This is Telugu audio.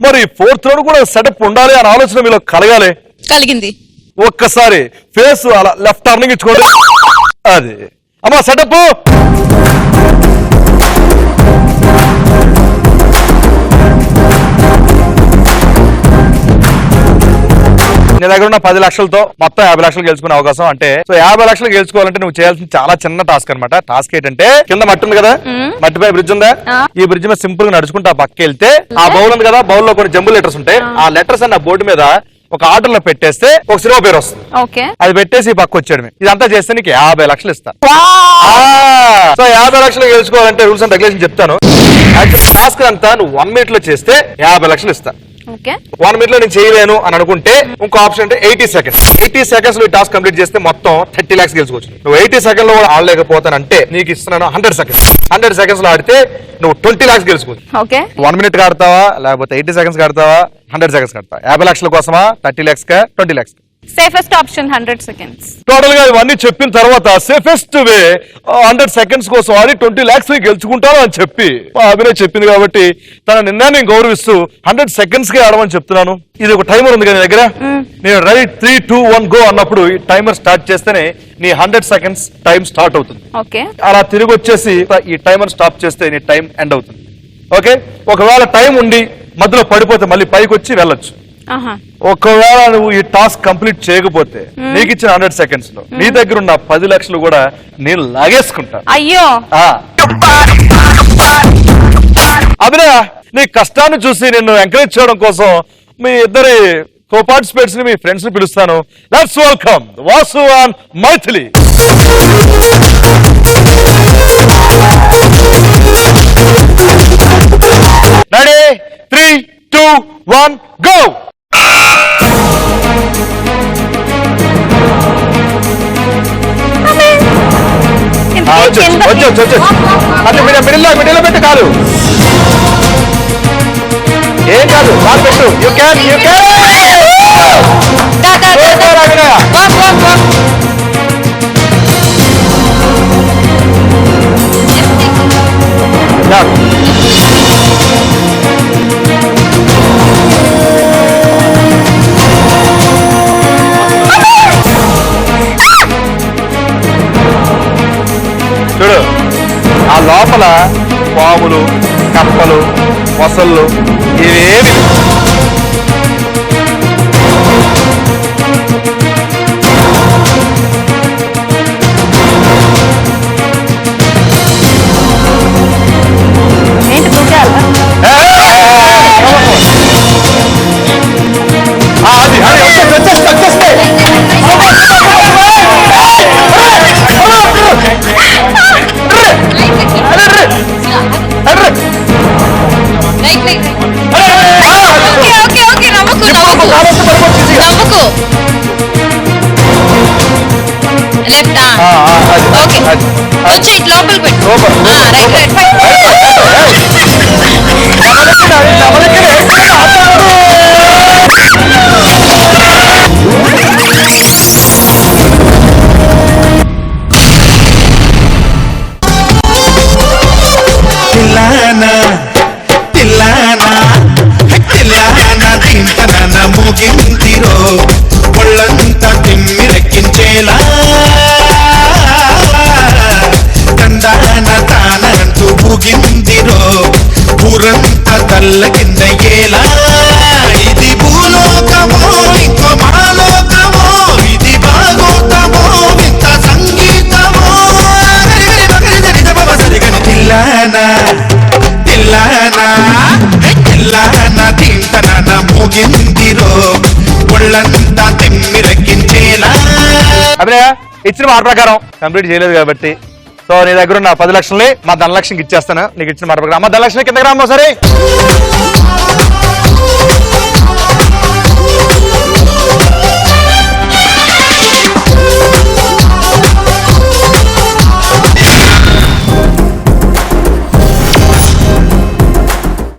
మరి 4th రౌండ్ కూడా సెటప్ ఉండాలి అనే ఆలోచన మీలో కలిగింది. ఒక్కసారి ఫేస్ అలా లెఫ్ట్ టర్నింగ్ ఇచ్చుకోండి. అది అమ్మా సెటప్. నీ దగ్గర ఉన్న 10 లక్షలతో మొత్తం 50 లక్షలు గెలుచుకునే అవకాశం. అంటే సో 50 లక్షలు గెలుచుకోవాలంటే నువ్వు చేయాల్సిన చాలా చిన్న టాస్క్ అనమాట. టాస్క్ ఏంటంటే కింద మట్టి ఉంది కదా, మట్టిపై బ్రిడ్జ్ ఉందా, ఈ బ్రిడ్జ్ మీద సింపుల్ గా నడుచుకుంటా పక్కకి వెళ్తే ఆ బౌల్ ఉంది కదా, బౌల్ లో కొన్ని జంబుల్ లెటర్స్ ఉంటాయి. ఆ లెటర్స్ అన్న బోర్డు మీద ఒక ఆర్డర్ లో పెట్టేస్తే ఒక సినిమా పేరు వస్తుంది. అది పెట్టేసి పక్క వచ్చాడు. ఇదంతా చేస్తే నీకు 50 లక్షలు ఇస్తా. సో 50 లక్షలు గెలుచుకోవాలంటే రూల్స్ అండ్ రెగ్యులేషన్ చెప్తాను. టాస్క్ అంతా నువ్వు 1 minute లో చేస్తే 50 లక్షలు ఇస్తా. 1 minute లో నేను చేయలేను అని అనుకుంటే ఇంకో ఆప్షన్ అంటే 80 seconds. 80 seconds లో ఈ టాస్క్ కంప్లీట్ చేస్తే మొత్తం 30 lakhs గెలుచుకోవచ్చు. నువ్వు 80 seconds లో కూడా ఆడలేకపోతానంటే నీకు ఇస్తున్నాను 100 seconds. 100 seconds లో ఆడితే నువ్వు 20 lakhs గెలుచుకోవచ్చు. 1 minute ఆడతావా, లేకపోతే 80 seconds ఆడతావా, 100 seconds ఆడతావా? 50 లక్షల కోసమా, 30 lakhs కా, 20 lakhs? Safest option 100 seconds. Total గా ఇవన్నీ చెప్పిన తర్వాత సేఫెస్ట్ వే 100 seconds కోసం ఆడి 20 lakhs గెలుచుకుంటాను అని చెప్పి అభినయ్ చెప్పింది కాబట్టి తన నిర్ణయాన్ని గౌరవిస్తూ 100 seconds కే ఆడమని చెప్తున్నాను. ఇది ఒక టైమర్ ఉంది కదా దగ్గర, నేను రెడీ 3, 2, 1 గో అన్నప్పుడు ఈ టైమర్ స్టార్ట్ చేస్తేనే నీ 100 seconds టైం స్టార్ట్ అవుతుంది. అలా తిరిగి వచ్చేసి ఈ టైమర్ స్టాప్ చేస్తే నీ టైం ఎండ్ అవుతుంది. ఓకే, ఒకవేళ టైం ఉండి మధ్యలో పడిపోతే మళ్ళీ పైకి వచ్చి వెళ్ళొచ్చు. ఒకవేళ నువ్వు ఈ టాస్క్ కంప్లీట్ చేయకపోతే నీకు ఇచ్చిన 100 seconds లో నీ దగ్గర ఉన్న 10 లక్షలు కూడా నేను లాగేసుకుంటా. అయ్యో అభినయ, నీ కష్టాన్ని చూసి నిన్ను ఎంకరేజ్ చేయడం కోసం మీ ఇద్దరి కో పార్టిసిపేట్స్ ని, మీ ఫ్రెండ్స్ ని పిలుస్తాను. Let's welcome Vasu and Maithili. Ready 3, 2, 1 go. అంటే మిడిల్లో పెట్టి కాదు, ఏం కాదు, కాదు పెట్టు. యూ క్యాన్ చూడు, ఆ లోపల పాములు, కప్పలు, మొసళ్ళు ఇవేమి లోపలికి పెట్టు. మోగిందిరో ఒళ్ళంతా తిమ్మిరెక్కించేలా తందాన తానంటూ ఊగిందిరో ఊరంతా తల్ల కింద ఏలా. ఇది భూలోకమో ఇంకో మాలోకమో, ఇది భాగోతమో ఇంత సంగీతమో. తిల్లానా తిల్లానా తిల్లానా తింటన మోగిందిరో ఒళ్ళంతా తిమ్మిరెక్కించేలా. అభినయ, ఇచ్చిన మాట ప్రకారం కంప్లీట్ చేయలేదు కాబట్టి సో నీ దగ్గర ఉన్న 10 లక్షల్ని మా ధనలక్ష్మికి ఇచ్చేస్తాను. నీకు ఇచ్చిన మాట ప్రకారం మా ధనలక్ష్మి కిందకి రామ్మా సరే.